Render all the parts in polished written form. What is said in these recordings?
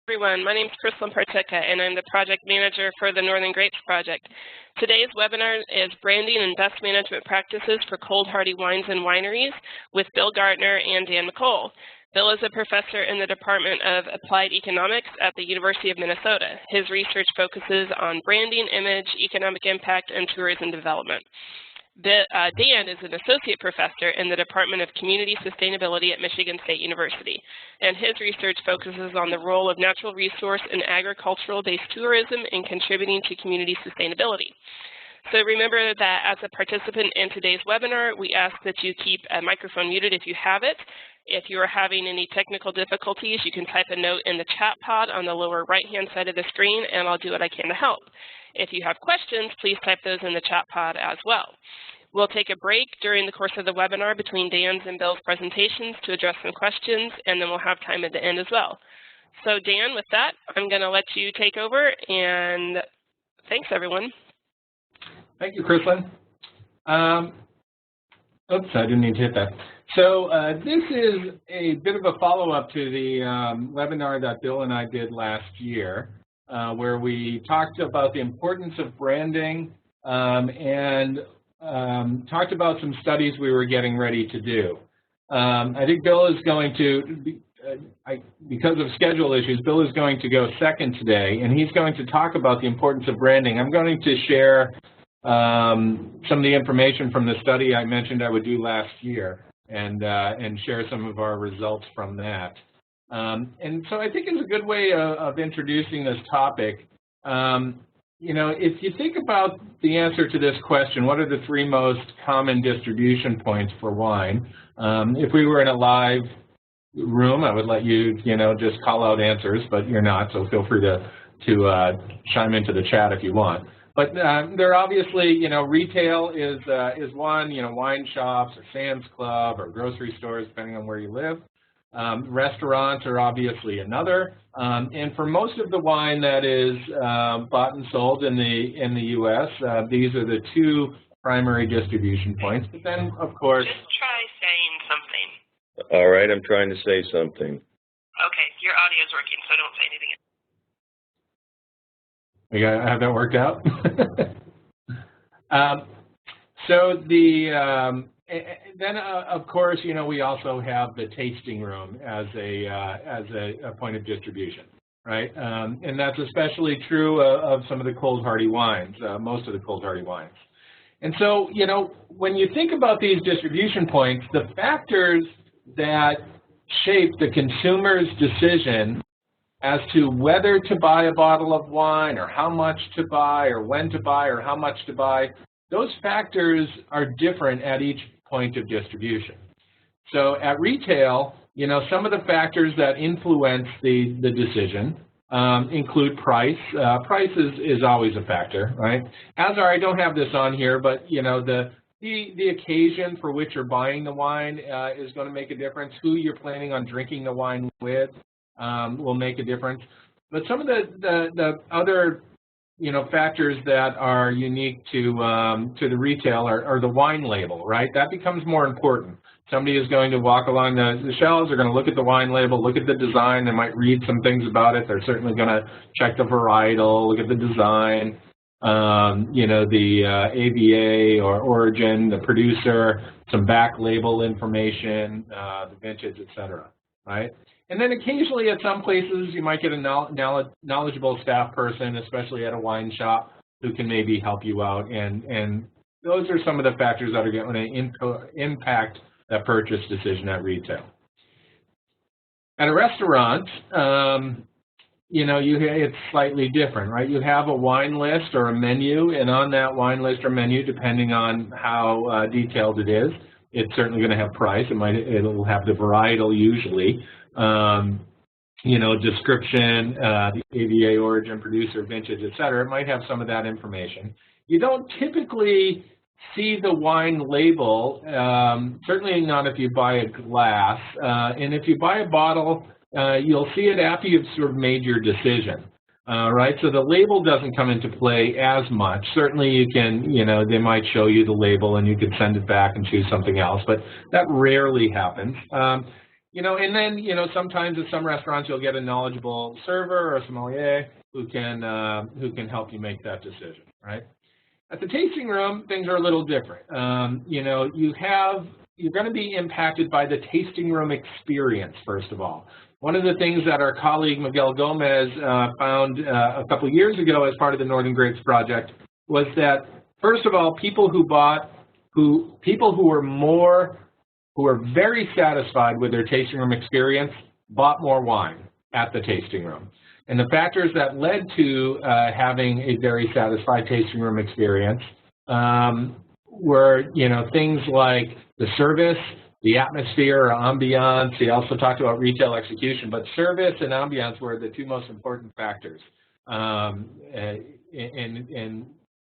Everyone, my name is Chrislyn Particka, and I'm the project manager for the Northern Grapes Project. Today's webinar is Branding and Best Management Practices for Cold Hardy Wines and Wineries with Bill Gartner and Dan McCole. Bill is a professor in the Department of Applied Economics at the University of Minnesota. His research focuses on branding, image, economic impact, and tourism development. Dan is an associate professor in the Department of Community Sustainability at Michigan State University, and his research focuses on the role of natural resource and agricultural-based tourism in contributing to community sustainability. So remember that as a participant in today's webinar, we ask that you keep a microphone muted if you have it. If you are having any technical difficulties, you can type a note in the chat pod on the lower right-hand side of the screen, and I'll do what I can to help. If you have questions, please type those in the chat pod as well. We'll take a break during the course of the webinar between Dan's and Bill's presentations to address some questions, and then we'll have time at the end as well. So Dan, with that, I'm going to let you take over, and thanks, everyone. Thank you, Chrislyn. Oops, I didn't mean to hit that. So this is a bit of a follow-up to the webinar that Bill and I did last year, where we talked about the importance of branding and talked about some studies we were getting ready to do. I think Bill is going to, because of schedule issues, Bill is going to go second today, and he's going to talk about the importance of branding. I'm going to share some of the information from the study I mentioned I would do last year and share some of our results from that. And so I think it's a good way of introducing this topic. You know, if you think about the answer to this question, what are the three most common distribution points for wine? If we were in a live room, I would let you, just call out answers, but you're not, so feel free to chime into the chat if you want. But there obviously, retail is one, wine shops or Sam's Club or grocery stores, depending on where you live. Restaurants are obviously another, and for most of the wine that is bought and sold in the U.S., these are the two primary distribution points. But then, of course, just try saying something. All right, I'm trying to say something. Okay, your audio is working, so don't say anything. We got have that worked out. So then, of course, we also have the tasting room as a point of distribution, right? And that's especially true of some of the cold hardy wines, most of the cold hardy wines. And so, when you think about these distribution points, the factors that shape the consumer's decision as to whether to buy a bottle of wine or how much to buy or when to buy or how much to buy, those factors are different at each point of distribution. So at retail, some of the factors that influence the decision include price. Price is always a factor, right? I don't have this on here, but the occasion for which you're buying the wine is going to make a difference. Who you're planning on drinking the wine with will make a difference. But some of the other factors that are unique to the retail are the wine label, right? That becomes more important. Somebody is going to walk along the shelves, they're going to look at the wine label, look at the design, they might read some things about it, they're certainly going to check the varietal, look at the design, the AVA or origin, the producer, some back label information, the vintage, et cetera, right? And then occasionally at some places you might get a knowledgeable staff person, especially at a wine shop, who can maybe help you out. And those are some of the factors that are going to impact that purchase decision at retail. At a restaurant, it's slightly different, right? You have a wine list or a menu, and on that wine list or menu, depending on how detailed it is, it's certainly going to have price. It'll have the varietal usually. Description, the AVA, origin, producer, vintage, et cetera. It might have some of that information. You don't typically see the wine label, certainly not if you buy a glass. And if you buy a bottle, you'll see it after you've sort of made your decision. Right, so the label doesn't come into play as much. Certainly you can, they might show you the label and you could send it back and choose something else, but that rarely happens. and then, sometimes at some restaurants you'll get a knowledgeable server or a sommelier who can help you make that decision, right? At the tasting room, things are a little different. You're going to be impacted by the tasting room experience, first of all. One of the things that our colleague Miguel Gomez found a couple of years ago as part of the Northern Grapes Project was that, first of all, people who were very satisfied with their tasting room experience bought more wine at the tasting room. And the factors that led to having a very satisfied tasting room experience were, things like the service, the atmosphere or ambiance. He also talked about retail execution, but service and ambiance were the two most important factors in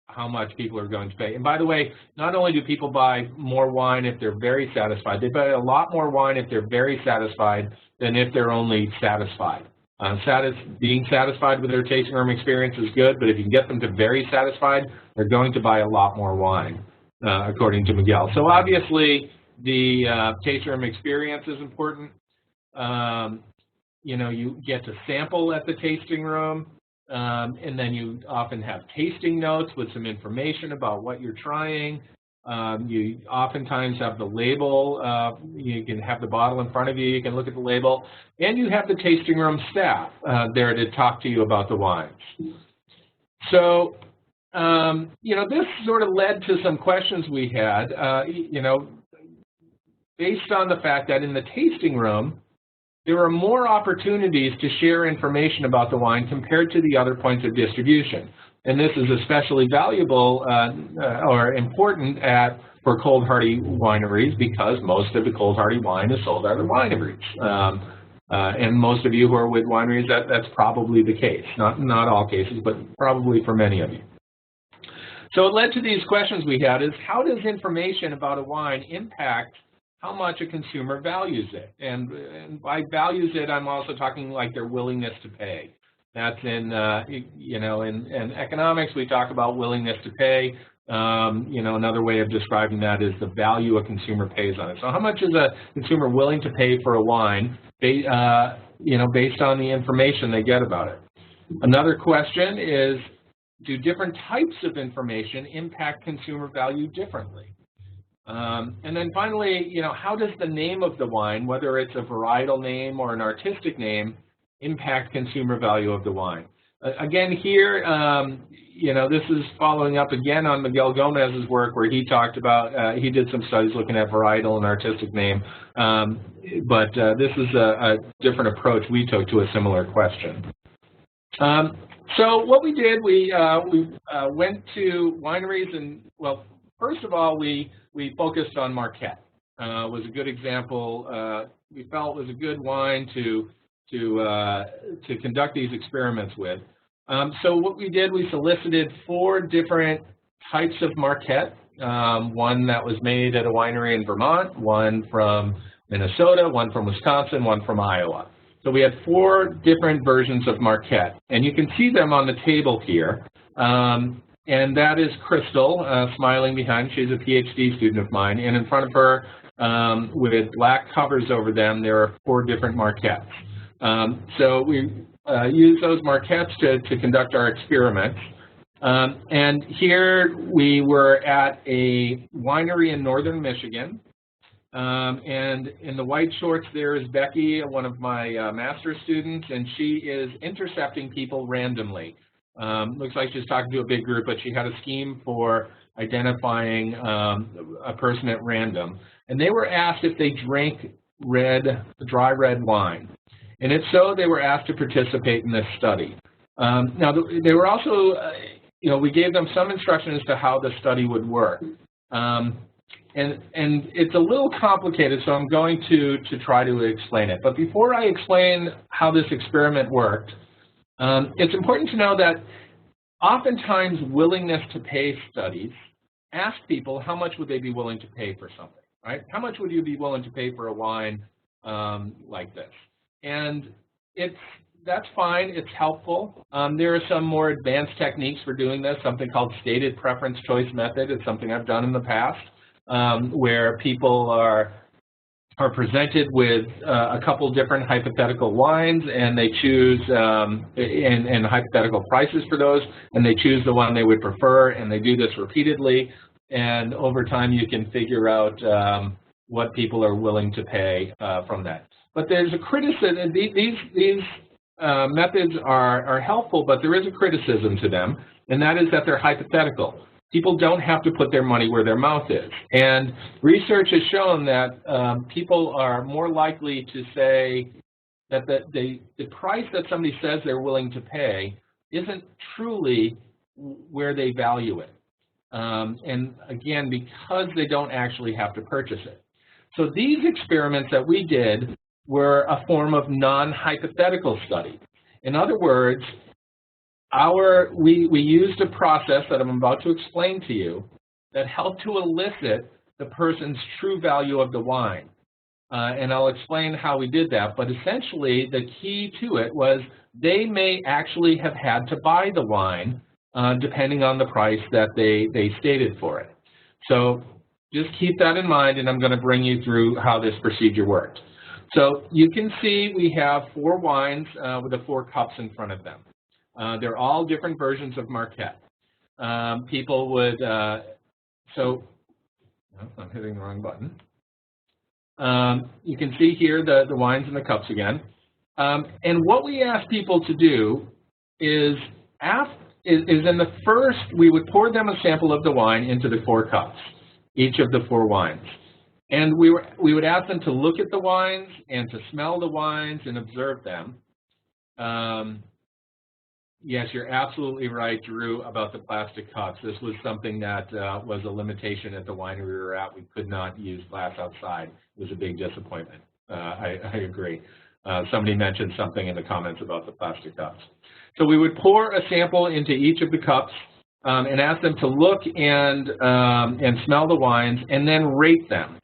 how much people are going to pay. And by the way, not only do people buy more wine if they're very satisfied, they buy a lot more wine if they're very satisfied than if they're only satisfied. Being satisfied with their tasting room experience is good, but if you can get them to very satisfied, they're going to buy a lot more wine, according to Miguel. So obviously, the tasting room experience is important. You get to sample at the tasting room, and then you often have tasting notes with some information about what you're trying. You oftentimes have the label. You can have the bottle in front of you. You can look at the label. And you have the tasting room staff there to talk to you about the wines. So, this sort of led to some questions we had, based on the fact that in the tasting room, there are more opportunities to share information about the wine compared to the other points of distribution. And this is especially valuable or important for cold hardy wineries because most of the cold hardy wine is sold at the wineries. And most of you who are with wineries, that's probably the case. Not all cases, but probably for many of you. So it led to these questions we had is, how does information about a wine impact how much a consumer values it? And by values it, I'm also talking like their willingness to pay. That's in, in economics, we talk about willingness to pay. Another way of describing that is the value a consumer pays on it. So how much is a consumer willing to pay for a wine, based on the information they get about it? Another question is, do different types of information impact consumer value differently? And then finally, how does the name of the wine, whether it's a varietal name or an artistic name, impact consumer value of the wine? Again, here, this is following up again on Miguel Gomez's work where he talked about, he did some studies looking at varietal and artistic name, but this is a different approach we took to a similar question. So what we did, we went to wineries and, well, first of all, we focused on Marquette. Was a good example. We felt was a good wine to conduct these experiments with. So what we did, we solicited 4 different types of Marquette. One that was made at a winery in Vermont, one from Minnesota, one from Wisconsin, one from Iowa. So we had 4 different versions of Marquette, and you can see them on the table here. And that is Crystal, smiling behind. She's a PhD student of mine. And in front of her, with black covers over them, there are 4 different Marquettes. So we use those Marquettes to conduct our experiments. And here we were at a winery in northern Michigan. And in the white shorts there is Becky, one of my master's students, and she is intercepting people randomly. Looks like she's talking to a big group, but she had a scheme for identifying a person at random. And they were asked if they drank dry red wine. And if so, they were asked to participate in this study. Now, they were also, we gave them some instruction as to how the study would work. And it's a little complicated, so I'm going to try to explain it. But before I explain how this experiment worked, it's important to know that oftentimes willingness to pay studies ask people how much would they be willing to pay for something, right? How much would you be willing to pay for a wine like this? And that's fine, it's helpful. There are some more advanced techniques for doing this, something called stated preference choice method. It's something I've done in the past, where people are are presented with a couple different hypothetical wines, and they choose and hypothetical prices for those, and they choose the one they would prefer, and they do this repeatedly, and over time you can figure out what people are willing to pay from that. But there's a criticism. These methods are helpful, but there is a criticism to them, and that is that they're hypothetical. People don't have to put their money where their mouth is. And research has shown that people are more likely to say that the price that somebody says they're willing to pay isn't truly where they value it. And again, because they don't actually have to purchase it. So these experiments that we did were a form of non-hypothetical study. In other words, we used a process that I'm about to explain to you that helped to elicit the person's true value of the wine. And I'll explain how we did that, but essentially the key to it was they may actually have had to buy the wine depending on the price that they stated for it. So just keep that in mind, and I'm going to bring you through how this procedure worked. So you can see we have 4 wines with the 4 cups in front of them. They're all different versions of Marquette. People would, I'm hitting the wrong button. You can see here the wines in the cups again. And what we ask people to do is in the first, we would pour them a sample of the wine into the 4 cups, each of the 4 wines. And we would ask them to look at the wines and to smell the wines and observe them. Yes, you're absolutely right, Drew, about the plastic cups. This was something that was a limitation at the winery we were at. We could not use glass outside. It was a big disappointment. I agree. Somebody mentioned something in the comments about the plastic cups. So we would pour a sample into each of the cups and ask them to look and smell the wines and then rate them.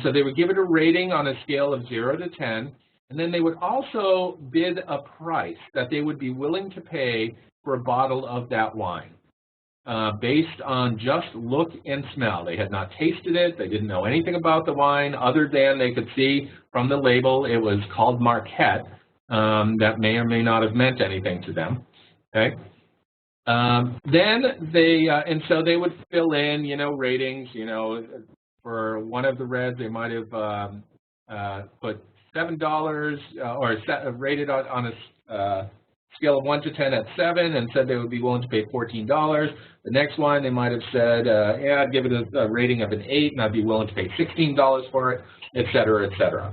So they would give it a rating on a scale of 0 to 10. And then they would also bid a price that they would be willing to pay for a bottle of that wine based on just look and smell. They had not tasted it. They didn't know anything about the wine other than they could see from the label it was called Marquette. That may or may not have meant anything to them. Okay. Then and so they would fill in, ratings. For one of the reds, they might have put $7 or rated on a scale of 1 to 10 at 7 and said they would be willing to pay $14. The next one, they might have said, yeah, I'd give it a rating of an 8 and I'd be willing to pay $16 for it, et cetera, et cetera.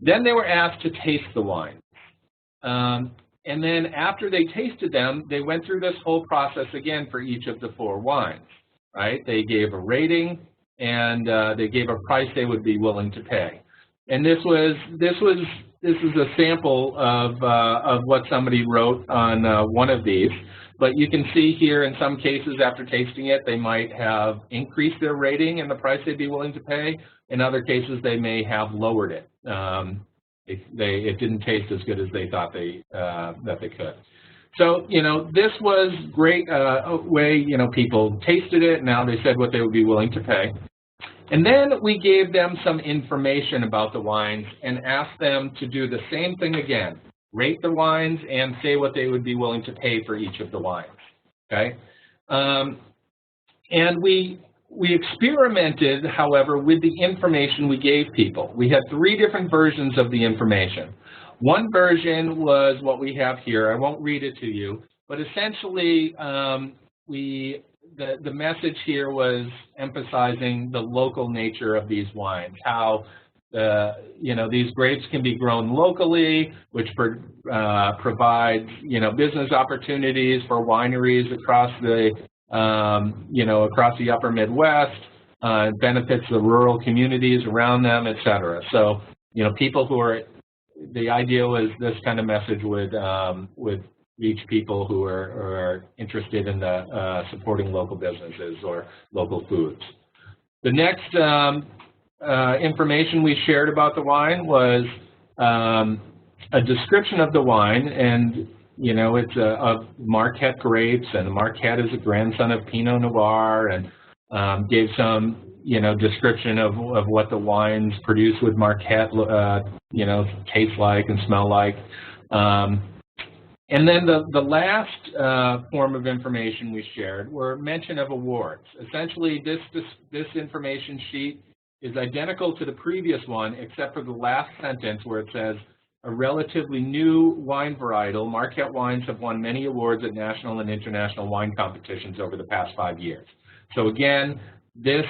Then they were asked to taste the wine. And then after they tasted them, they went through this whole process again for each of the 4 wines, right? They gave a rating and they gave a price they would be willing to pay. And this is a sample of what somebody wrote on one of these. But you can see here in some cases after tasting it, they might have increased their rating and the price they'd be willing to pay. In other cases, they may have lowered it. It didn't taste as good as they thought that they could. So, this was great way, people tasted it. Now they said what they would be willing to pay. And then we gave them some information about the wines and asked them to do the same thing again, rate the wines and say what they would be willing to pay for each of the wines, okay? And we experimented, however, with the information we gave people. We had 3 different versions of the information. One version was what we have here. I won't read it to you, but essentially the message here was emphasizing the local nature of these wines, how these grapes can be grown locally, which provides business opportunities for wineries across the across the upper Midwest, benefits the rural communities around them, et cetera. So people who are, the idea was this kind of message would reach people who are interested in supporting local businesses or local foods. The next information we shared about the wine was a description of the wine, and it's of Marquette grapes, and Marquette is a grandson of Pinot Noir, and gave some description of what the wines produced with Marquette, taste like and smell like. And then the last form of information we shared were mention of awards. Essentially, this information sheet is identical to the previous one, except for the last sentence where it says, a relatively new wine varietal, Marquette wines have won many awards at national and international wine competitions over the past 5 years. So again, this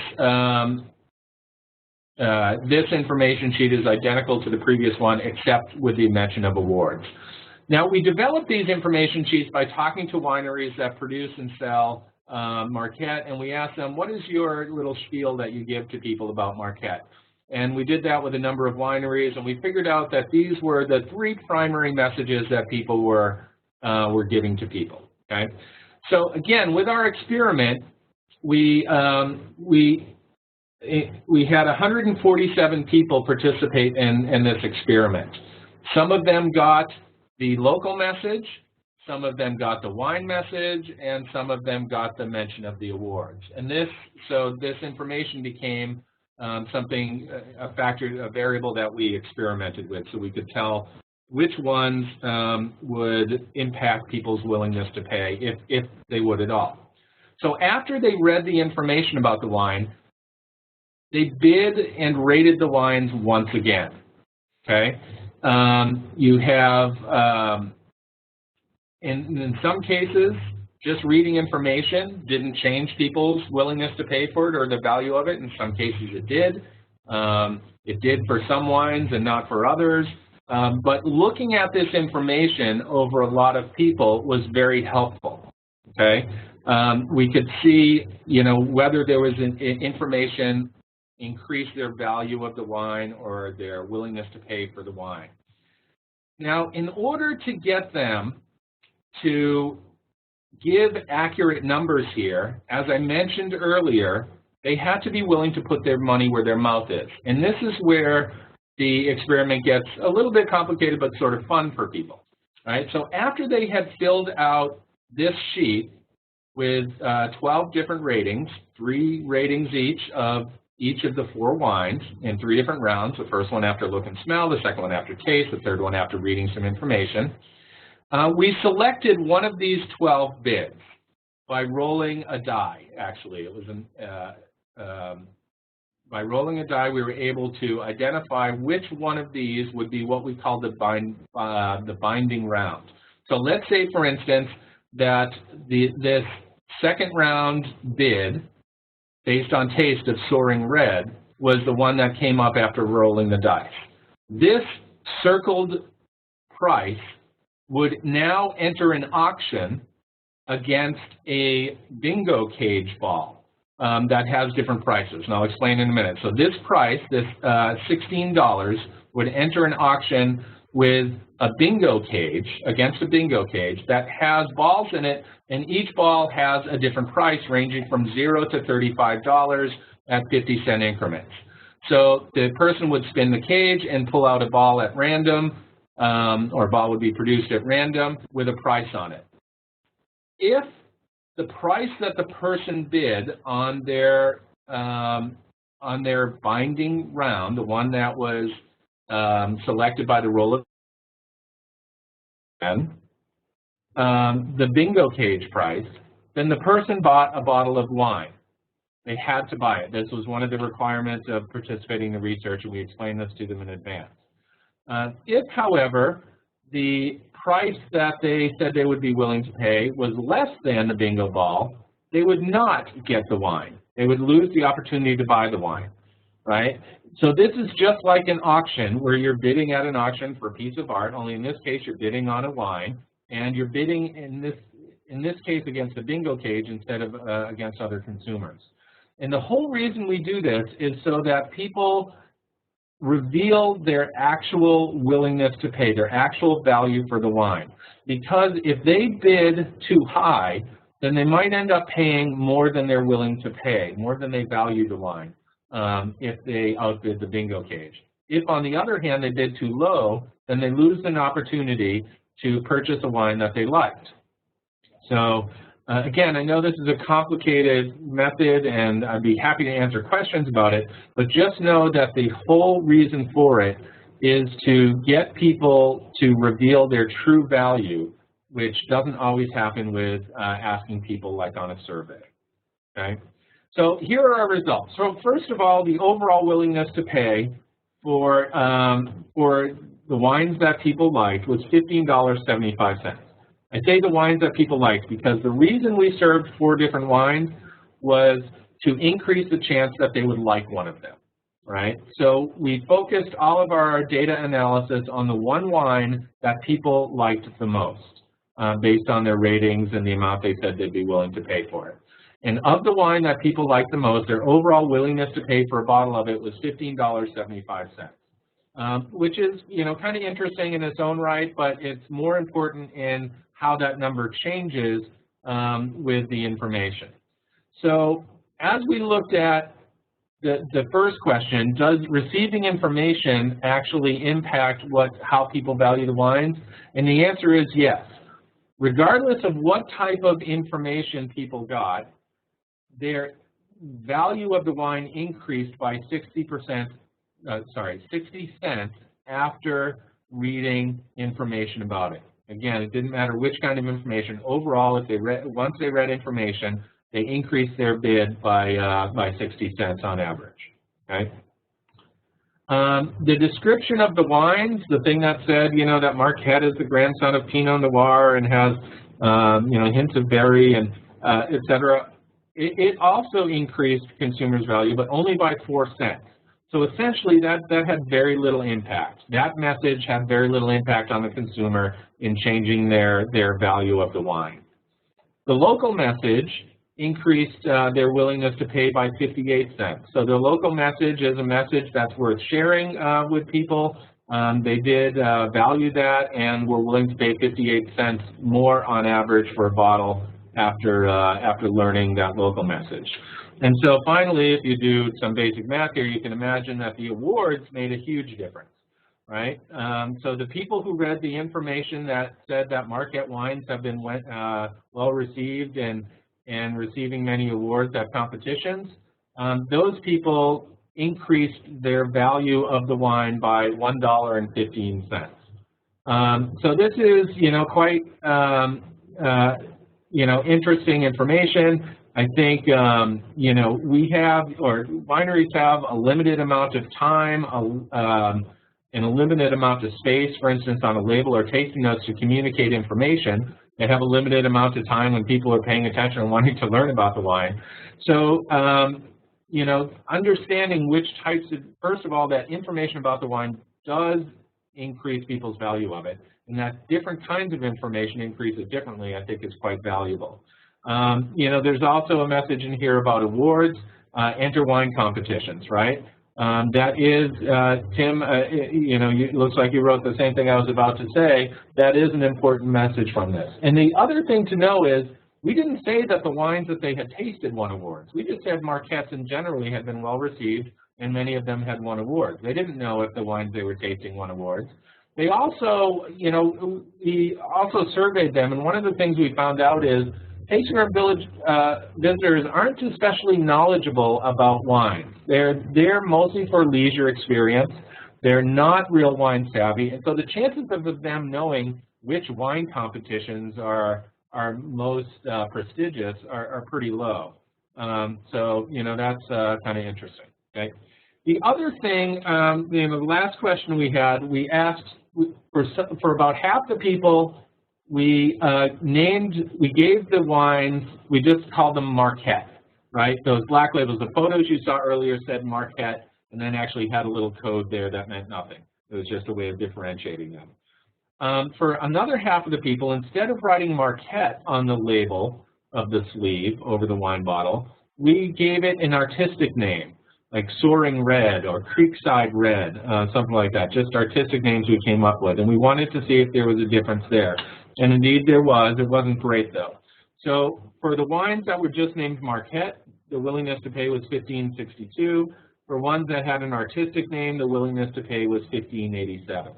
information sheet is identical to the previous one, except with the mention of awards. Now, we developed these information sheets by talking to wineries that produce and sell Marquette, and we asked them, what is your little spiel that you give to people about Marquette? And we did that with a number of wineries, and we figured out that these were the 3 primary messages that people were giving to people. Okay, so again, with our experiment, we had 147 people participate in this experiment. Some of them got the local message, some of them got the wine message, and some of them got the mention of the awards. And this information became a variable that we experimented with, so we could tell which ones would impact people's willingness to pay, if they would at all. So after they read the information about the wine, they bid and rated the wines once again. Okay, you have in some cases, just reading information didn't change people's willingness to pay for it or the value of it. In some cases, it did. It did for some wines and not for others. But looking at this information over a lot of people was very helpful. Okay, we could see, whether there was information increase their value of the wine or their willingness to pay for the wine. Now, in order to get them to give accurate numbers here, as I mentioned earlier, they had to be willing to put their money where their mouth is. And this is where the experiment gets a little bit complicated but sort of fun for people. Right? So after they had filled out this sheet with 12 different ratings, 3 ratings each of the 4 wines in 3 different rounds, the first one after look and smell, the second one after taste, the third one after reading some information. We selected one of these 12 bids by rolling a die, actually. It was by rolling a die, we were able to identify which one of these would be what we call the binding round. So let's say, for instance, that this second round bid, based on taste of Soaring Red, was the one that came up after rolling the dice. This circled price would now enter an auction against a bingo cage ball that has different prices, and I'll explain in a minute. So this price, this $16, would enter an auction with a bingo cage, against a bingo cage that has balls in it, and each ball has a different price ranging from $0 to $35 at 50-cent increments. So the person would spin the cage and pull out a ball at random, or a ball would be produced at random with a price on it. If the price that the person bid on their binding round, the one that was selected by the roll of the bingo cage price, then the person bought a bottle of wine. They had to buy it. This was one of the requirements of participating in the research, and we explained this to them in advance. If, however, the price that they said they would be willing to pay was less than the bingo ball, they would not get the wine. They would lose the opportunity to buy the wine, right? So this is just like an auction where you're bidding at an auction for a piece of art, only in this case you're bidding on a wine, and you're bidding in this case against a bingo cage instead of against other consumers. And the whole reason we do this is so that people reveal their actual willingness to pay, their actual value for the wine. Because if they bid too high, then they might end up paying more than they're willing to pay, more than they value the wine, if they outbid the bingo cage. If, on the other hand, they bid too low, then they lose an opportunity to purchase a wine that they liked. So Again, I know this is a complicated method, and I'd be happy to answer questions about it, but just know that the whole reason for it is to get people to reveal their true value, which doesn't always happen with asking people like on a survey. Okay? So here are our results. So first of all, the overall willingness to pay for the wines that people liked was $15.75. I say the wines that people liked because the reason we served 4 different wines was to increase the chance that they would like one of them, right? So we focused all of our data analysis on the one wine that people liked the most based on their ratings and the amount they said they'd be willing to pay for it. And of the wine that people liked the most, their overall willingness to pay for a bottle of it was $15.75, which is, kind of interesting in its own right, but it's more important in how that number changes with the information. So as we looked at the first question, does receiving information actually impact how people value the wines? And the answer is yes. Regardless of what type of information people got, their value of the wine increased by 60 cents after reading information about it. Again, it didn't matter which kind of information. Overall, if once they read information, they increased their bid by 60 cents on average. Okay. The description of the wines, the thing that said, that Marquette is the grandson of Pinot Noir and has, hints of berry and et cetera, it also increased consumers' value, but only by 4 cents. So essentially, that had very little impact. That message had very little impact on the consumer in changing their value of the wine. The local message increased their willingness to pay by 58 cents. So the local message is a message that's worth sharing with people. They did value that and were willing to pay 58 cents more on average for a bottle after learning that local message. And so finally, if you do some basic math here, you can imagine that the awards made a huge difference, right? So the people who read the information that said that Marquette wines have been well received and receiving many awards at competitions, those people increased their value of the wine by $1.15. So this is, quite, interesting information. I think, wineries have a limited amount of time and a limited amount of space, for instance, on a label or tasting notes to communicate information. They have a limited amount of time when people are paying attention and wanting to learn about the wine. So, understanding which types of, first of all, that information about the wine does increase people's value of it, and that different kinds of information increase it differently, I think is quite valuable. There's also a message in here about awards, enter wine competitions, right? That is, Tim, it looks like you wrote the same thing I was about to say. That is an important message from this. And the other thing to know is we didn't say that the wines that they had tasted won awards. We just said Marquettes in generally had been well received, and many of them had won awards. They didn't know if the wines they were tasting won awards. They also, we also surveyed them, and one of the things we found out is tasting room visitors aren't especially knowledgeable about wine. They're there mostly for leisure experience. They're not real wine savvy, and so the chances of them knowing which wine competitions are most prestigious are pretty low. So that's kind of interesting. Okay. The other thing, the last question we had, we asked for about half the people. We gave the wines, we just called them Marquette, right? Those black labels, the photos you saw earlier said Marquette, and then actually had a little code there that meant nothing. It was just a way of differentiating them. For another half of the people, instead of writing Marquette on the label of the sleeve over the wine bottle, we gave it an artistic name, like Soaring Red or Creekside Red, something like that, just artistic names we came up with. And we wanted to see if there was a difference there. And indeed there was. It wasn't great though. So for the wines that were just named Marquette, the willingness to pay was $15.62. For ones that had an artistic name, the willingness to pay was $15.87.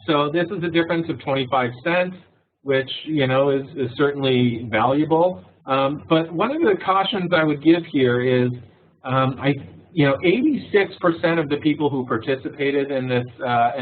So this is a difference of 25 cents, which, is certainly valuable. But one of the cautions I would give here is 86% of the people who participated in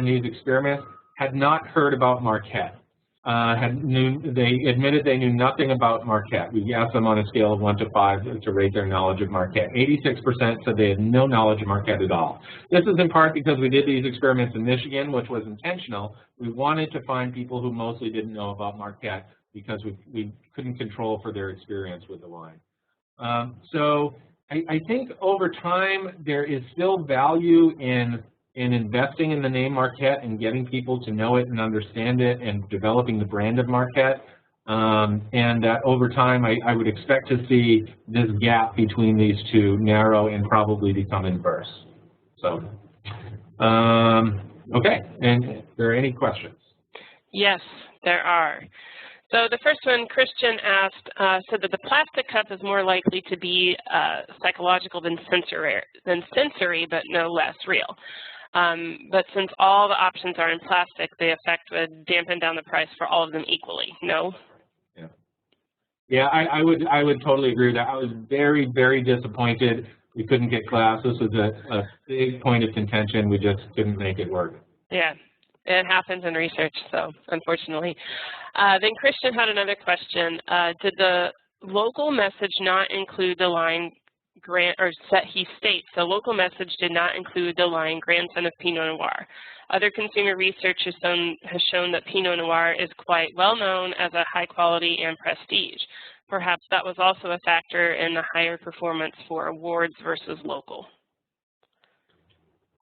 these experiments had not heard about Marquette. They admitted they knew nothing about Marquette. We asked them on a scale of 1 to 5 to rate their knowledge of Marquette. 86% said they had no knowledge of Marquette at all. This is in part because we did these experiments in Michigan, which was intentional. We wanted to find people who mostly didn't know about Marquette because we couldn't control for their experience with the wine. So I think over time there is still value in investing in the name Marquette and getting people to know it and understand it and developing the brand of Marquette. And that over time I would expect to see this gap between these two narrow and probably become inverse. So, okay, and are there any questions? Yes, there are. So the first one, Christian asked, said that the plastic cup is more likely to be psychological than sensory, but no less real. But since all the options are in plastic, the effect would dampen down the price for all of them equally. No? Yeah, I would totally agree with that. I was very, very disappointed we couldn't get glass. This was a big point of contention. We just couldn't make it work. Yeah, it happens in research, so unfortunately. Then Christian had another question. Did the local message not include the line he states the local message did not include the line grandson of Pinot Noir. Other consumer research has shown that Pinot Noir is quite well known as a high quality and prestige. Perhaps that was also a factor in the higher performance for awards versus local.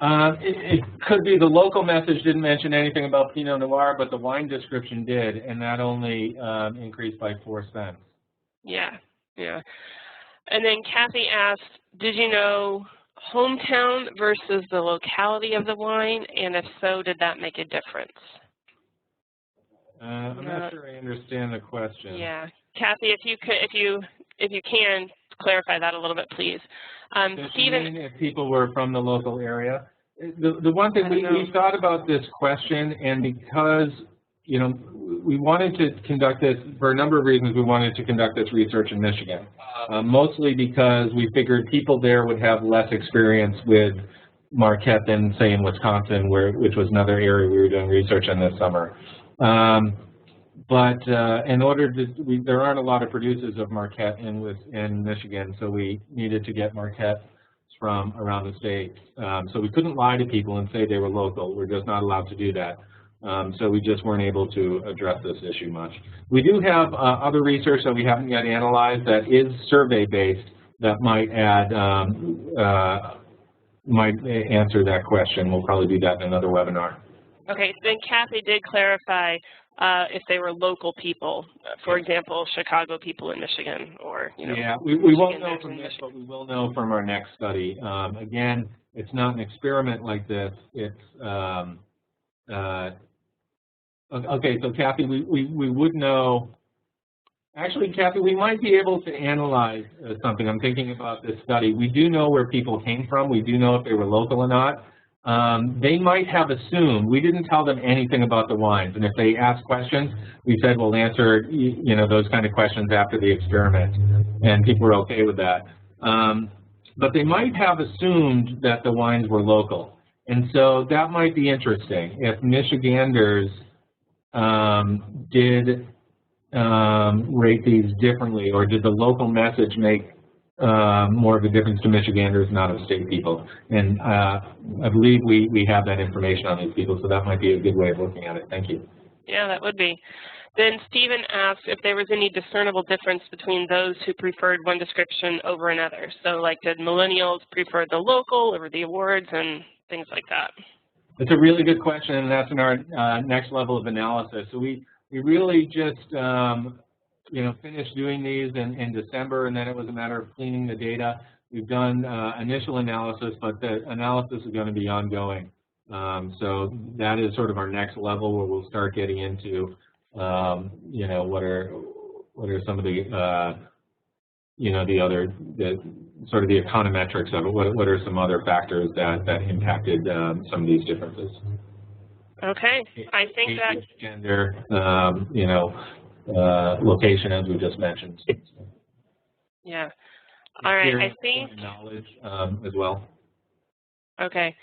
It could be the local message didn't mention anything about Pinot Noir, but the wine description did, and that only increased by 4 cents. Yeah. And then Kathy asked, did you know hometown versus the locality of the wine, and if so, did that make a difference? I'm not sure I understand the question. Yeah, Kathy, if you can clarify that a little bit, please. Stephen, if people were from the local area, the one thing we thought about this question, and because we wanted to conduct this for a number of reasons. We wanted to conduct this research in Michigan, mostly because we figured people there would have less experience with Marquette than, say, in Wisconsin, which was another area we were doing research in this summer. But in order to, there aren't a lot of producers of Marquette in Michigan, so we needed to get Marquette from around the state. So we couldn't lie to people and say they were local. We're just not allowed to do that. So we just weren't able to address this issue much. We do have other research that we haven't yet analyzed that is survey-based that might answer that question. We'll probably do that in another webinar. Okay, then Kathy did clarify if they were local people, for example, Chicago people in Michigan, or Yeah, we won't know from this, but we will know from our next study. Again, it's not an experiment like this. It's okay, so Kathy, we would know. Actually, Kathy, we might be able to analyze something. I'm thinking about this study. We do know where people came from. We do know if they were local or not. They might have assumed, we didn't tell them anything about the wines, and if they asked questions, we said we'll answer those kind of questions after the experiment, and people were okay with that. But they might have assumed that the wines were local, and so that might be interesting. If Michiganders did rate these differently, or did the local message make more of a difference to Michiganders and out-of-state people? And I believe we have that information on these people, so that might be a good way of looking at it. Thank you. Yeah, that would be. Then Stephen asked if there was any discernible difference between those who preferred one description over another. So, like, did millennials prefer the local over the awards and things like that? It's a really good question, and that's in our next level of analysis. So we really just finished doing these in December, and then it was a matter of cleaning the data. We've done initial analysis, but the analysis is going to be ongoing. So that is sort of our next level where we'll start getting into, what are some of the, sort of the econometrics of it. What are some other factors that impacted some of these differences? Okay, I think that age, gender, you know, location, as we just mentioned. yeah. All right, I think knowledge as well. Okay,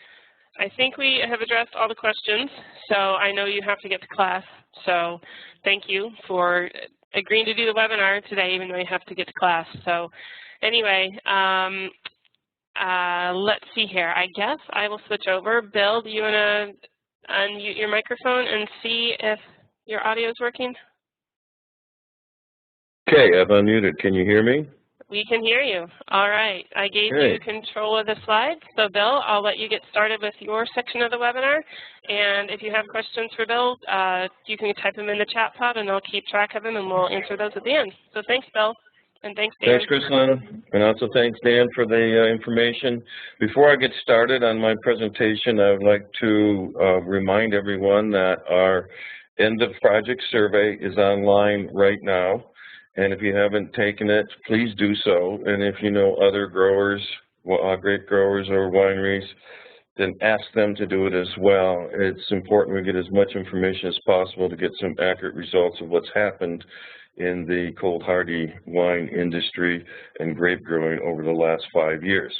I think we have addressed all the questions. So I know you have to get to class. So thank you for agreeing to do the webinar today, even though you have to get to class. So anyway, let's see here. I guess I will switch over. Bill, do you want to unmute your microphone and see if your audio is working? Okay, I've unmuted. Can you hear me? We can hear you. All right. I gave you control of the slides. So, Bill, I'll let you get started with your section of the webinar. And if you have questions for Bill, you can type them in the chat pod, and I'll keep track of them, and we'll answer those at the end. So thanks, Bill. And thanks, Dan. Thanks, Chrislyn. And also thanks, Dan, for the information. Before I get started on my presentation, I would like to remind everyone that our end of project survey is online right now. And if you haven't taken it, please do so. And if you know other growers, grape growers or wineries, then ask them to do it as well. It's important we get as much information as possible to get some accurate results of what's happened in the cold hardy wine industry and grape growing over the last 5 years.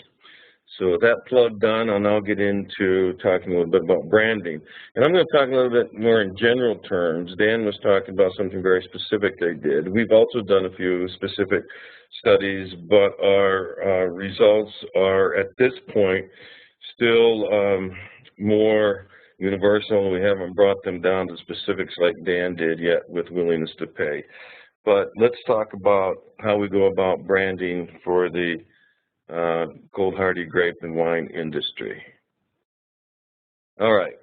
So with that plug done, I'll now get into talking a little bit about branding. And I'm going to talk a little bit more in general terms. Dan was talking about something very specific they did. We've also done a few specific studies, but our results are at this point still more universal. We haven't brought them down to specifics like Dan did yet with willingness to pay. But let's talk about how we go about branding for the cold hardy grape and wine industry. All right.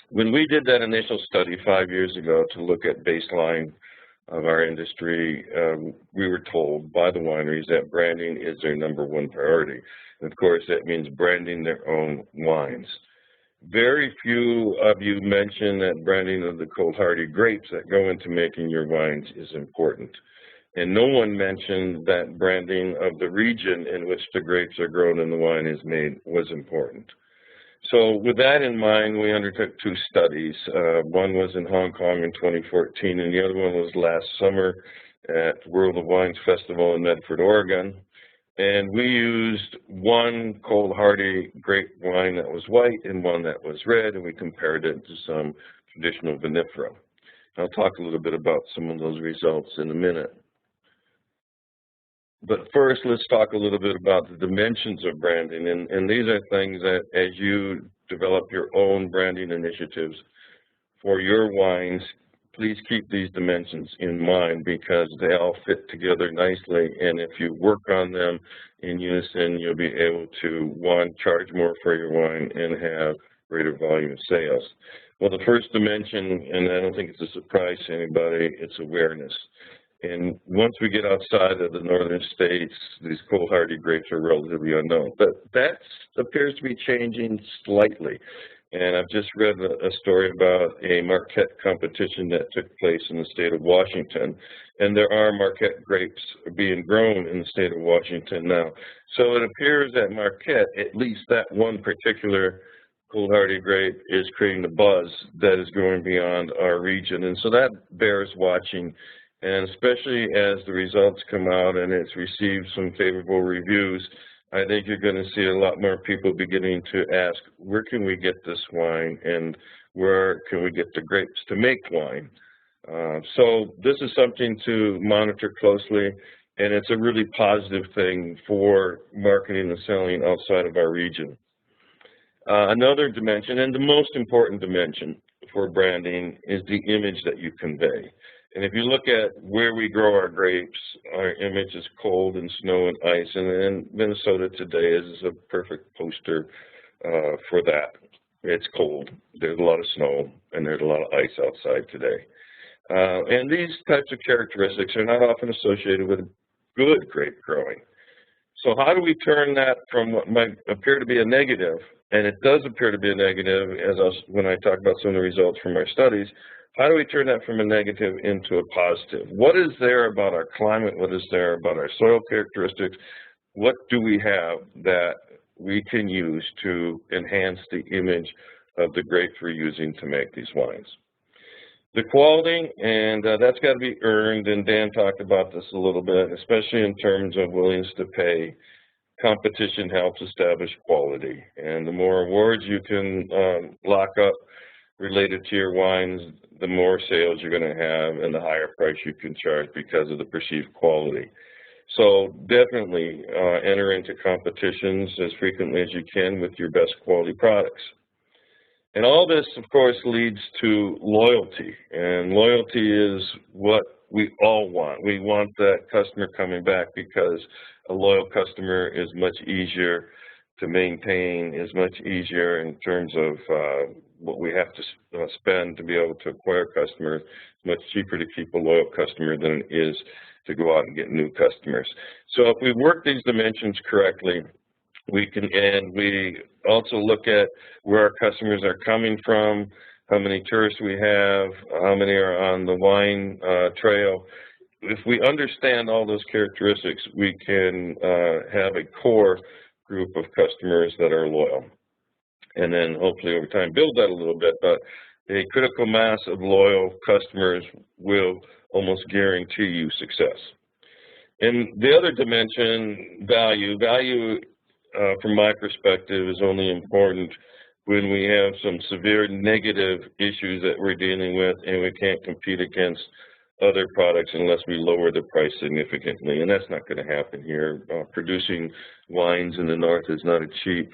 When we did that initial study 5 years ago to look at baseline of our industry, we were told by the wineries that branding is their #1 priority. And of course, that means branding their own wines. Very few of you mention that branding of the cold hardy grapes that go into making your wines is important. And no one mentioned that branding of the region in which the grapes are grown and the wine is made was important. So with that in mind, we undertook 2 studies. One was in Hong Kong in 2014, and the other one was last summer at World of Wines Festival in Medford, Oregon. And we used one cold hardy grape wine that was white and one that was red, and we compared it to some traditional vinifera. I'll talk a little bit about some of those results in a minute. But first, let's talk a little bit about the dimensions of branding. And these are things that as you develop your own branding initiatives for your wines, please keep these dimensions in mind because they all fit together nicely. And if you work on them in unison, you'll be able to, 1, charge more for your wine and have greater volume of sales. Well, the first dimension, and I don't think it's a surprise to anybody, it's awareness. And once we get outside of the northern states, these cold hardy grapes are relatively unknown. But that appears to be changing slightly. And I've just read a story about a Marquette competition that took place in the state of Washington. And there are Marquette grapes being grown in the state of Washington now. So it appears that Marquette, at least that one particular cold hardy grape, is creating a buzz that is going beyond our region. And so that bears watching. And especially as the results come out and it's received some favorable reviews, I think you're going to see a lot more people beginning to ask, where can we get this wine and where can we get the grapes to make wine? So this is something to monitor closely, and it's a really positive thing for marketing and selling outside of our region. Another dimension, and the most important dimension for branding, is the image that you convey. And if you look at where we grow our grapes, our image is cold and snow and ice, and Minnesota today is a perfect poster for that. It's cold, there's a lot of snow, and there's a lot of ice outside today. And these types of characteristics are not often associated with good grape growing. So how do we turn that from what might appear to be a negative, and it does appear to be a negative when I talk about some of the results from our studies, how do we turn that from a negative into a positive? What is there about our climate? What is there about our soil characteristics? What do we have that we can use to enhance the image of the grapes we're using to make these wines. The quality, and that's got to be earned, and Dan talked about this a little bit, especially in terms of willingness to pay. Competition helps establish quality, and the more awards you can lock up related to your wines, the more sales you're going to have and the higher price you can charge because of the perceived quality. So definitely enter into competitions as frequently as you can with your best quality products. And all this, of course, leads to loyalty, and loyalty is what we all want. We want that customer coming back because a loyal customer is much easier to maintain, is much easier in terms of what we have to spend to be able to acquire customers. It's much cheaper to keep a loyal customer than it is to go out and get new customers. So if we work these dimensions correctly, we can, and we also look at where our customers are coming from, how many tourists we have, how many are on the wine trail. If we understand all those characteristics, we can have a core group of customers that are loyal. And then hopefully over time build that a little bit, but a critical mass of loyal customers will almost guarantee you success. And the other dimension, value. Value, from my perspective, is only important when we have some severe negative issues that we're dealing with and we can't compete against other products unless we lower the price significantly, and that's not going to happen here. Producing wines in the north is not a cheap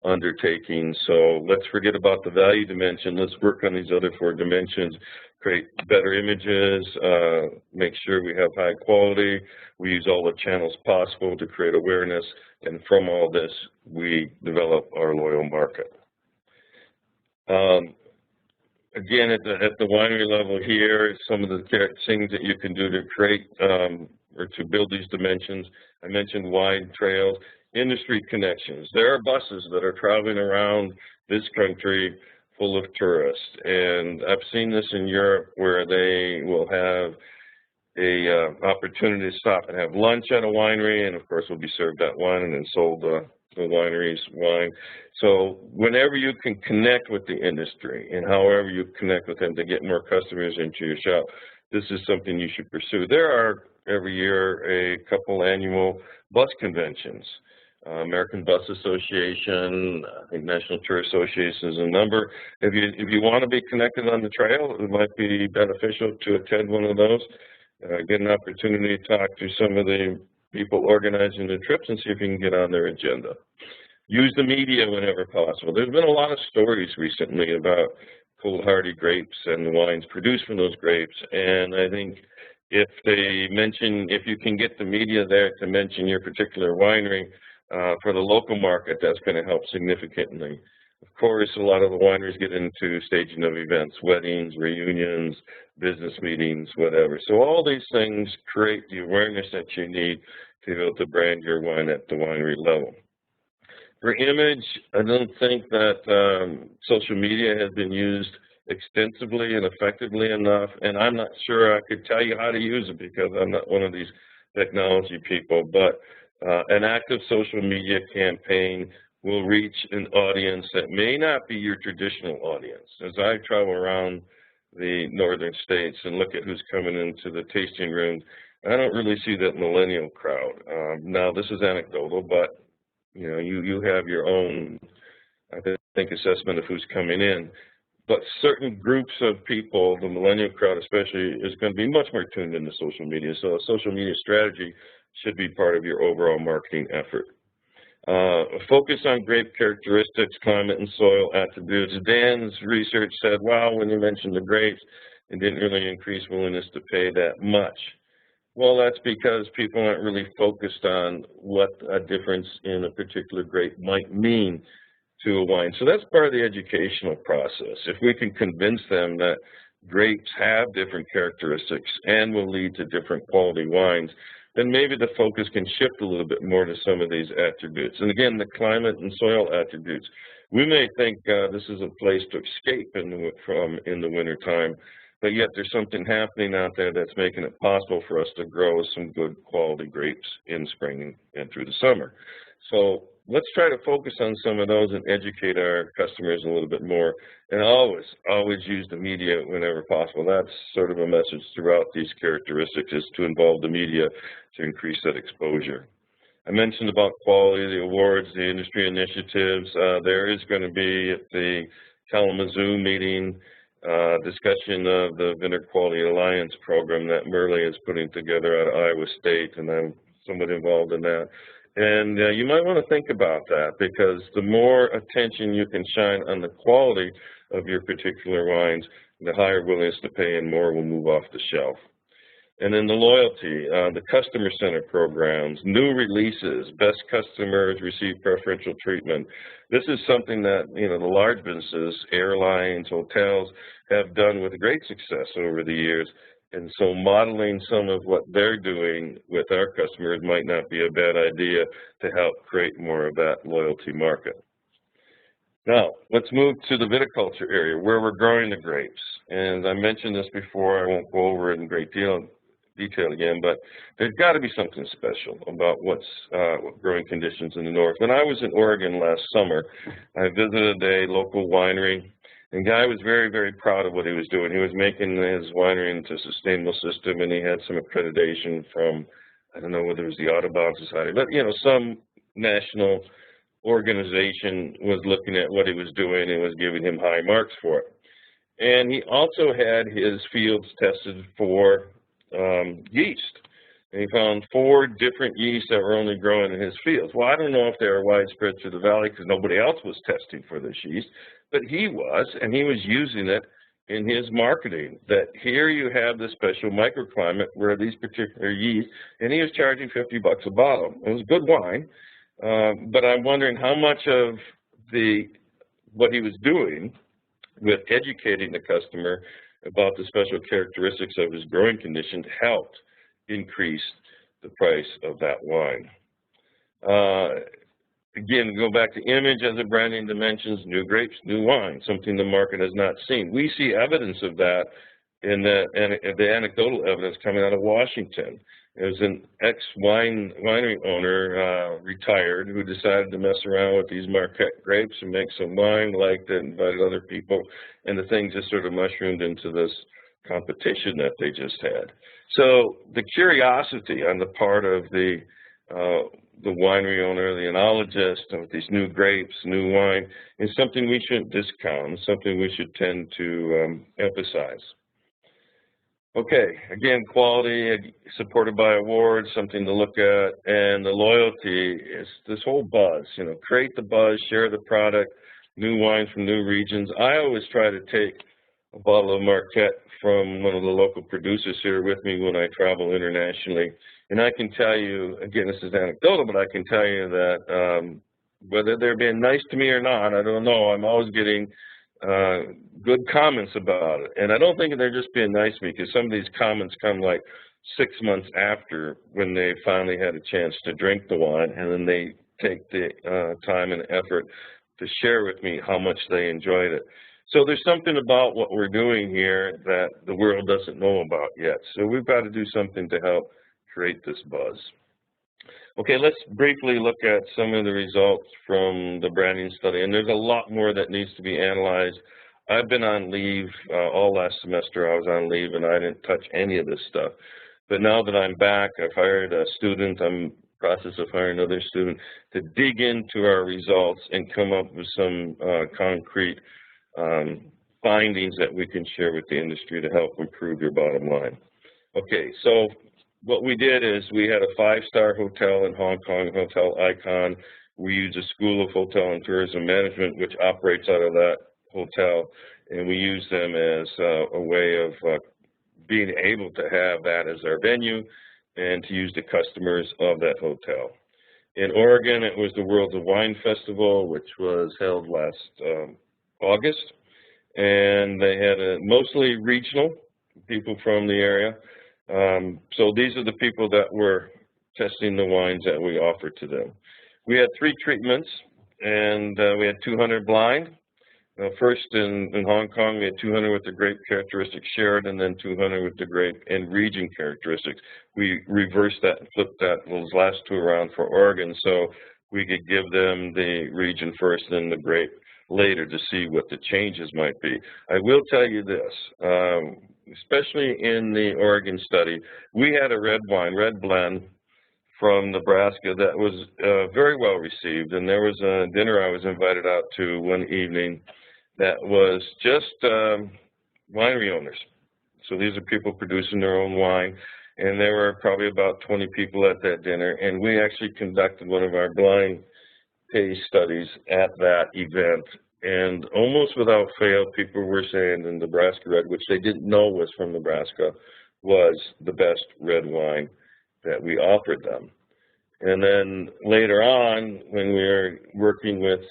undertaking, so let's forget about the value dimension. Let's work on these other 4 dimensions, create better images, make sure we have high quality, we use all the channels possible to create awareness, and from all this, we develop our loyal market. Again, at the winery level here, some of the things that you can do to create or to build these dimensions. I mentioned wine trails, industry connections. There are buses that are traveling around this country full of tourists, and I've seen this in Europe where they will have a opportunity to stop and have lunch at a winery, and of course will be served that wine and then sold the winery's wine. So whenever you can connect with the industry and however you connect with them to get more customers into your shop, this is something you should pursue. There are every year a couple annual bus conventions. American Bus Association, I think National Tour Association is a number. If you want to be connected on the trail, it might be beneficial to attend one of those. Get an opportunity to talk to some of the people organizing the trips and see if you can get on their agenda. Use the media whenever possible. There's been a lot of stories recently about cold hardy grapes and the wines produced from those grapes, and I think if you can get the media there to mention your particular winery for the local market, that's going to help significantly. Of course, a lot of the wineries get into staging of events, weddings, reunions, business meetings, whatever. So all these things create the awareness that you need to be able to brand your wine at the winery level. For image, I don't think that social media has been used extensively and effectively enough, and I'm not sure I could tell you how to use it because I'm not one of these technology people, but an active social media campaign will reach an audience that may not be your traditional audience. As I travel around the northern states and look at who's coming into the tasting room, I don't really see that millennial crowd. Now, this is anecdotal, but you know, you have your own, I think, assessment of who's coming in. But certain groups of people, the millennial crowd especially, is going to be much more tuned into social media. So a social media strategy should be part of your overall marketing effort. Focus on grape characteristics, climate and soil attributes. Dan's research said, wow, when you mentioned the grapes, it didn't really increase willingness to pay that much. Well, that's because people aren't really focused on what a difference in a particular grape might mean to a wine. So that's part of the educational process. If we can convince them that grapes have different characteristics and will lead to different quality wines, then maybe the focus can shift a little bit more to some of these attributes. And again, the climate and soil attributes. We may think this is a place to escape from in the wintertime, but yet there's something happening out there that's making it possible for us to grow some good quality grapes in spring and through the summer. So let's try to focus on some of those and educate our customers a little bit more. And always use the media whenever possible. That's sort of a message throughout these characteristics, is to involve the media to increase that exposure. I mentioned about quality, the awards, the industry initiatives. There is going to be at the Kalamazoo meeting discussion of the Vendor Quality Alliance program that Merle is putting together out of Iowa State, and I'm somewhat involved in that. And you might want to think about that, because the more attention you can shine on the quality of your particular wines, the higher willingness to pay and more will move off the shelf. And then the loyalty, the customer center programs, new releases, best customers receive preferential treatment. This is something that, the large businesses, airlines, hotels, have done with great success over the years. And so modeling some of what they're doing with our customers might not be a bad idea to help create more of that loyalty market. Now, let's move to the viticulture area where we're growing the grapes. And I mentioned this before, I won't go over it in great detail again, but there's got to be something special about what growing conditions in the north. When I was in Oregon last summer, I visited a local winery, and the guy was very, very proud of what he was doing. He was making his winery into a sustainable system, and he had some accreditation from, I don't know whether it was the Audubon Society, but some national organization was looking at what he was doing and was giving him high marks for it. And he also had his fields tested for yeast. And he found 4 different yeasts that were only growing in his fields. Well, I don't know if they were widespread through the valley because nobody else was testing for this yeast, but he was, and he was using it in his marketing, that here you have this special microclimate where these particular yeast, and he was charging $50 a bottle. It was good wine, but I'm wondering how much of what he was doing with educating the customer about the special characteristics of his growing conditions helped increase the price of that wine. Again, go back to image as a branding dimensions, new grapes, new wine, something the market has not seen. We see evidence of that in the anecdotal evidence coming out of Washington. There's an ex-winery owner, retired, who decided to mess around with these Marquette grapes and make some wine, liked it, invited other people, and the thing just sort of mushroomed into this competition that they just had. So the curiosity on the part of the winery owner, the enologist, of these new grapes, new wine, is something we shouldn't discount, something we should tend to emphasize. Okay, again, quality supported by awards, something to look at, and the loyalty is this whole buzz, create the buzz, share the product, new wines from new regions. I always try to take a bottle of Marquette from one of the local producers here with me when I travel internationally. And I can tell you, again, this is anecdotal, but I can tell you that whether they're being nice to me or not, I don't know, I'm always getting good comments about it. And I don't think they're just being nice to me, because some of these comments come like 6 months after when they finally had a chance to drink the wine, and then they take the time and effort to share with me how much they enjoyed it. So there's something about what we're doing here that the world doesn't know about yet. So we've got to do something to help create this buzz. Okay, let's briefly look at some of the results from the branding study, and there's a lot more that needs to be analyzed. I've been on leave all last semester. I was on leave, and I didn't touch any of this stuff. But now that I'm back, I've hired a student. I'm in the process of hiring another student to dig into our results and come up with some concrete findings that we can share with the industry to help improve your bottom line. Okay, so what we did is we had a 5-star hotel in Hong Kong, Hotel Icon. We use a School of Hotel and Tourism Management, which operates out of that hotel, and we use them as a way of being able to have that as our venue and to use the customers of that hotel. In Oregon, it was the Worlds of Wine Festival, which was held last August, and they had mostly regional people from the area. So these are the people that were testing the wines that we offered to them. We had 3 treatments, and we had 200 blind. First in Hong Kong, we had 200 with the grape characteristics shared, and then 200 with the grape and region characteristics. We reversed that and flipped that those last 2 around for Oregon. So we could give them the region first and the grape later to see what the changes might be. I will tell you this, especially in the Oregon study, we had a red blend from Nebraska that was very well received, and there was a dinner I was invited out to one evening that was just winery owners. So these are people producing their own wine, and there were probably about 20 people at that dinner, and we actually conducted one of our blind taste studies at that event, and almost without fail, people were saying the Nebraska red, which they didn't know was from Nebraska, was the best red wine that we offered them. And then later on, when we were working with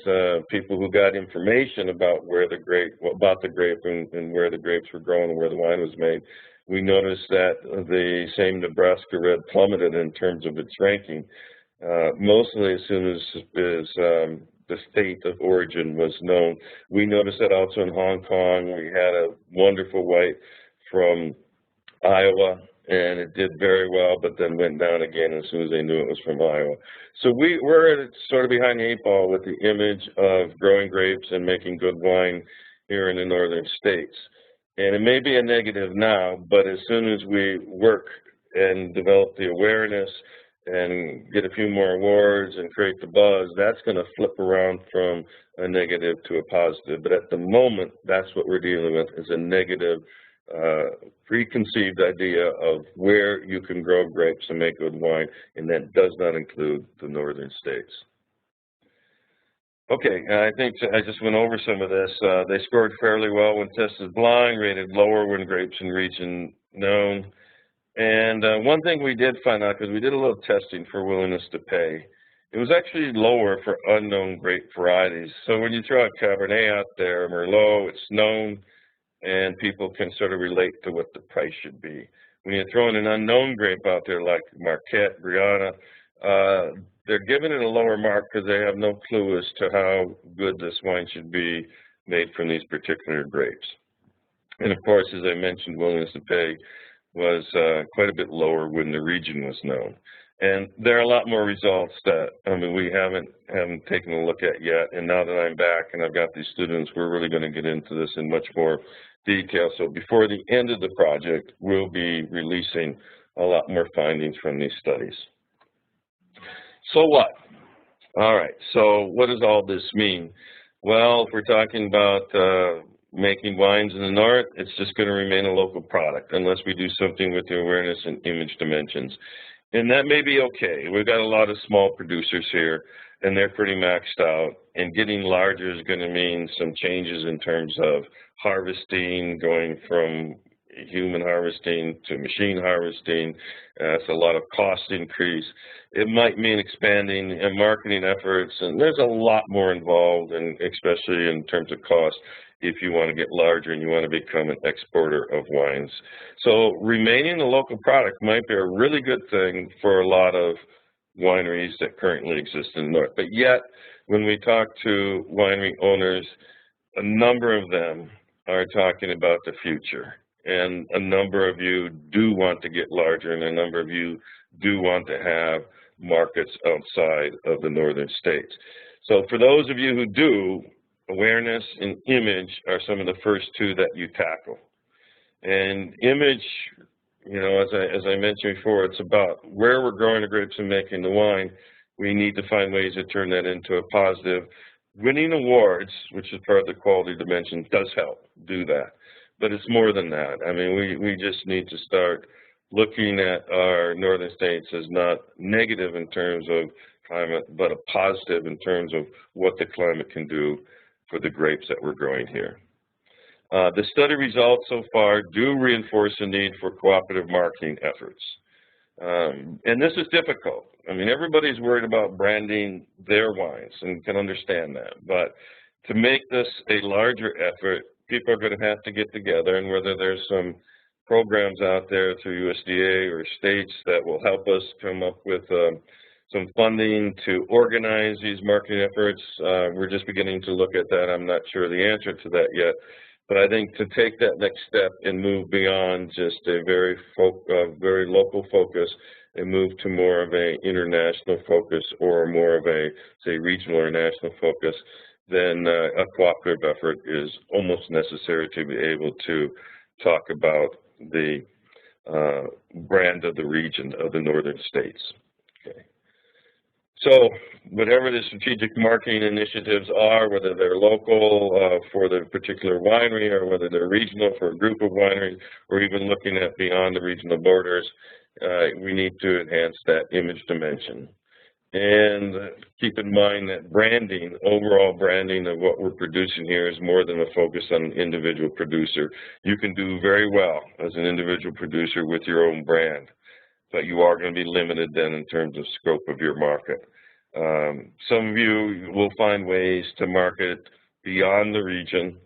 people who got information about where the grape, and where the grapes were grown and where the wine was made, we noticed that the same Nebraska red plummeted in terms of its ranking, mostly as soon as the state of origin was known. We noticed that also in Hong Kong. We had a wonderful white from Iowa, and it did very well, but then went down again as soon as they knew it was from Iowa. So we're sort of behind the 8 ball with the image of growing grapes and making good wine here in the northern states. And it may be a negative now, but as soon as we work and develop the awareness and get a few more awards and create the buzz, that's going to flip around from a negative to a positive. But at the moment, that's what we're dealing with, is a negative preconceived idea of where you can grow grapes and make good wine, and that does not include the northern states. Okay, I think I just went over some of this. They scored fairly well when tested blind, rated lower when grapes in region known. And one thing we did find out, because we did a little testing for willingness to pay, it was actually lower for unknown grape varieties. So when you throw a Cabernet out there, Merlot, it's known, and people can sort of relate to what the price should be. When you're throwing an unknown grape out there like Marquette, Brianna, they're giving it a lower mark because they have no clue as to how good this wine should be made from these particular grapes. And of course, as I mentioned, willingness to pay was quite a bit lower when the region was known. And there are a lot more results that, we haven't taken a look at yet. And now that I'm back and I've got these students, we're really going to get into this in much more detail. So before the end of the project, we'll be releasing a lot more findings from these studies. So what? All right, so what does all this mean? Well, if we're talking about making wines in the north, it's just going to remain a local product unless we do something with the awareness and image dimensions. And that may be okay. We've got a lot of small producers here, and they're pretty maxed out. And getting larger is going to mean some changes in terms of harvesting, going from human harvesting to machine harvesting. It's a lot of cost increase. It might mean expanding marketing efforts, and there's a lot more involved, and especially in terms of cost, if you want to get larger and you want to become an exporter of wines. So remaining a local product might be a really good thing for a lot of wineries that currently exist in the north. But yet, when we talk to winery owners, a number of them are talking about the future. And a number of you do want to get larger, and a number of you do want to have markets outside of the northern states. So for those of you who do, awareness and image are some of the first two that you tackle. And image, as I mentioned before, it's about where we're growing the grapes and making the wine. We need to find ways to turn that into a positive. Winning awards, which is part of the quality dimension, does help do that. But it's more than that. We just need to start looking at our northern states as not negative in terms of climate, but a positive in terms of what the climate can do for the grapes that we're growing here. The study results so far do reinforce the need for cooperative marketing efforts. And this is difficult. Everybody's worried about branding their wines and can understand that. But to make this a larger effort, people are going to have to get together, and whether there's some programs out there through USDA or states that will help us come up with some funding to organize these marketing efforts. We're just beginning to look at that. I'm not sure the answer to that yet. But I think to take that next step and move beyond just a very local focus and move to more of an international focus or more of a, say, regional or national focus, then a cooperative effort is almost necessary to be able to talk about the brand of the region of the northern states. Okay. So whatever the strategic marketing initiatives are, whether they're local for the particular winery or whether they're regional for a group of wineries, or even looking at beyond the regional borders, we need to enhance that image dimension. And keep in mind that branding, overall branding of what we're producing here is more than a focus on an individual producer. You can do very well as an individual producer with your own brand, but you are going to be limited then in terms of scope of your market. Some of you will find ways to market beyond the region,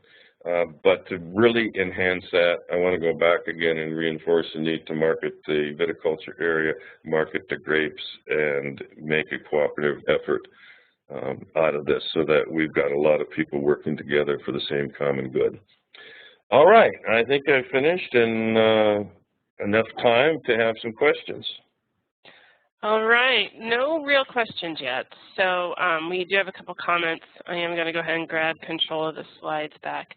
but to really enhance that, I want to go back again and reinforce the need to market the viticulture area, market the grapes, and make a cooperative effort out of this so that we've got a lot of people working together for the same common good. All right, I think I've finished and enough time to have some questions. All right, no real questions yet. So we do have a couple comments. I am going to go ahead and grab control of the slides back.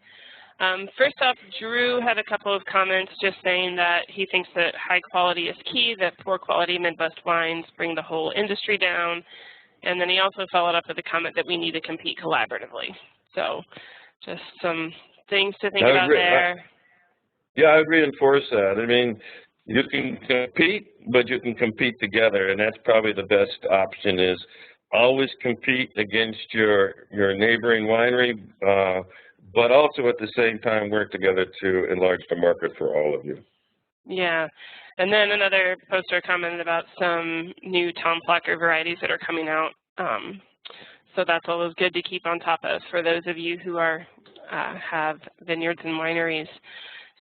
First off, Drew had a couple of comments just saying that he thinks that high quality is key, that poor quality Midwest wines bring the whole industry down. And then he also followed up with a comment that we need to compete collaboratively. So just some things to think about there. Yeah, I would reinforce that. I mean, you can compete, but you can compete together, and that's probably the best option is always compete against your neighboring winery, but also at the same time work together to enlarge the market for all of you. Yeah, and then another poster commented about some new Tom Flocker varieties that are coming out. So that's always good to keep on top of for those of you who are have vineyards and wineries.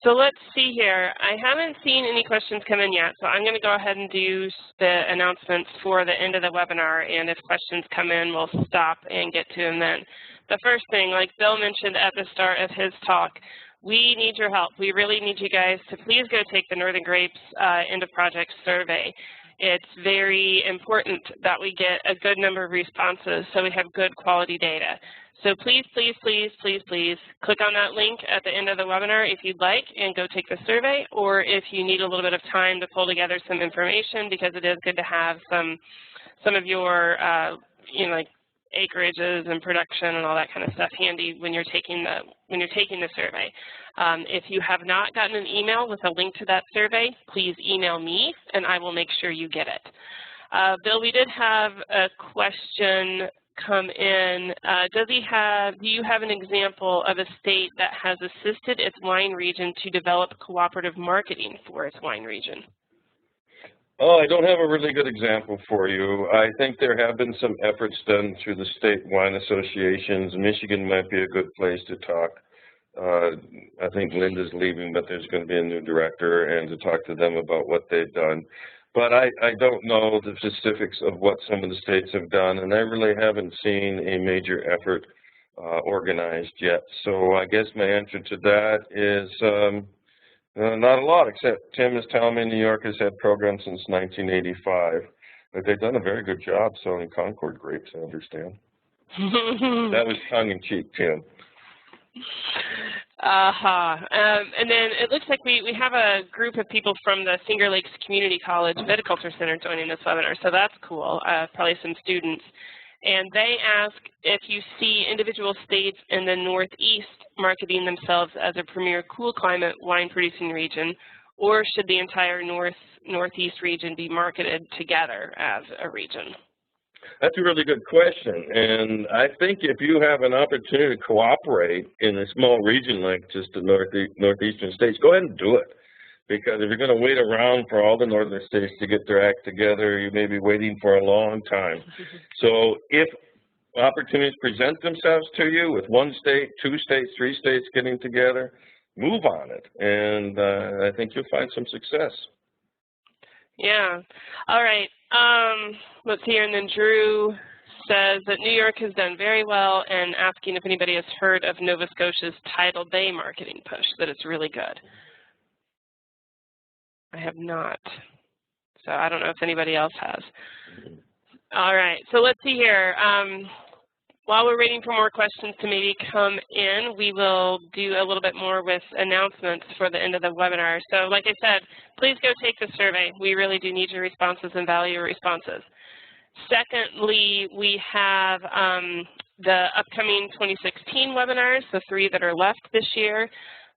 So let's see here. I haven't seen any questions come in yet, so I'm going to go ahead and do the announcements for the end of the webinar, and if questions come in, we'll stop and get to them then. The first thing, like Bill mentioned at the start of his talk, we need your help. We really need you guys to please go take the Northern Grapes End of Project survey. It's very important that we get a good number of responses so we have good quality data. So please, please, please, please, please click on that link at the end of the webinar if you'd like and go take the survey, or if you need a little bit of time to pull together some information, because it is good to have some of your like acreages and production and all that kind of stuff handy when you're taking the survey. If you have not gotten an email with a link to that survey, please email me and I will make sure you get it. Bill, we did have a question come in. Do you have an example of a state that has assisted its wine region to develop cooperative marketing for its wine region? Oh, I don't have a really good example for you. I think there have been some efforts done through the state wine associations. Michigan might be a good place to talk. I think Linda's leaving, but there's going to be a new director, and to talk to them about what they've done. But I don't know the specifics of what some of the states have done, and I really haven't seen a major effort organized yet. So I guess my answer to that is not a lot, except Tim is telling me New York has had programs since 1985. But they've done a very good job selling Concord grapes, I understand. That was tongue-in-cheek, Tim. And then it looks like we have a group of people from the Finger Lakes Community College Viticulture Center joining this webinar, so that's cool, probably some students. And they ask if you see individual states in the Northeast marketing themselves as a premier cool climate wine producing region, or should the entire Northeast region be marketed together as a region? That's a really good question, and I think if you have an opportunity to cooperate in a small region like just the northeastern states, go ahead and do it. Because if you're going to wait around for all the northern states to get their act together, you may be waiting for a long time. So if opportunities present themselves to you with one state, 2 states, 3 states getting together, move on it, and I think you'll find some success. Yeah. All right. Let's see here. And then Drew says that New York has done very well and asking if anybody has heard of Nova Scotia's Tidal Bay marketing push, that it's really good. I have not. So I don't know if anybody else has. All right, so let's see here. While we're waiting for more questions to maybe come in, we will do a little bit more with announcements for the end of the webinar. So like I said, please go take the survey. We really do need your responses and value your responses. Secondly, we have the upcoming 2016 webinars, the 3 that are left this year.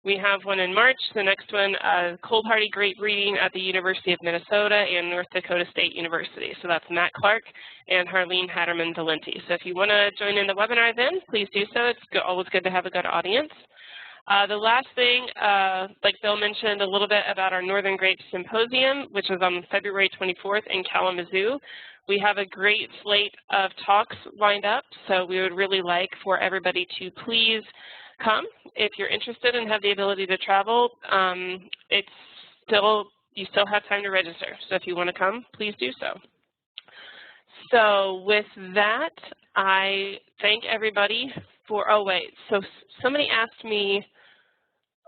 We have one in March, the next one, Cold Hardy Grape Breeding at the University of Minnesota and North Dakota State University. So that's Matt Clark and Harleen Hatterman-Valenti. So if you want to join in the webinar then, please do so. It's always good to have a good audience. The last thing, like Bill mentioned a little bit about our Northern Grapes Symposium, which is on February 24th in Kalamazoo. We have a great slate of talks lined up, so we would really like for everybody to please come if you're interested and have the ability to travel. You still have time to register, so if you want to come, please do so. So with that, I thank everybody for, oh wait, so somebody asked me,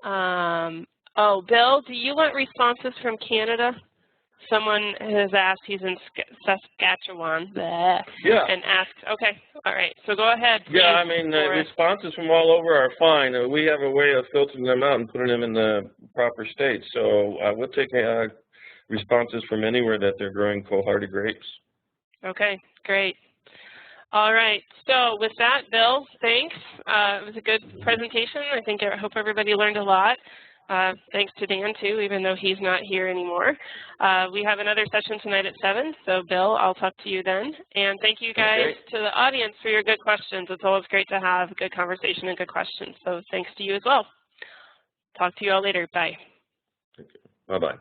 oh, Bill, do you want responses from Canada? Someone has asked, he's in Saskatchewan, yeah, and asked, okay, all right, so go ahead. Please, yeah, I mean, responses from all over are fine. We have a way of filtering them out and putting them in the proper state. So we'll take responses from anywhere that they're growing Cold Hardy grapes. Okay, great. All right, so with that, Bill, thanks. It was a good presentation. I hope everybody learned a lot. Thanks to Dan, too, even though he's not here anymore. We have another session tonight at 7, so Bill, I'll talk to you then. And thank you guys to the audience for your good questions. It's always great to have good conversation and good questions, so thanks to you as well. Talk to you all later. Bye. Bye-bye.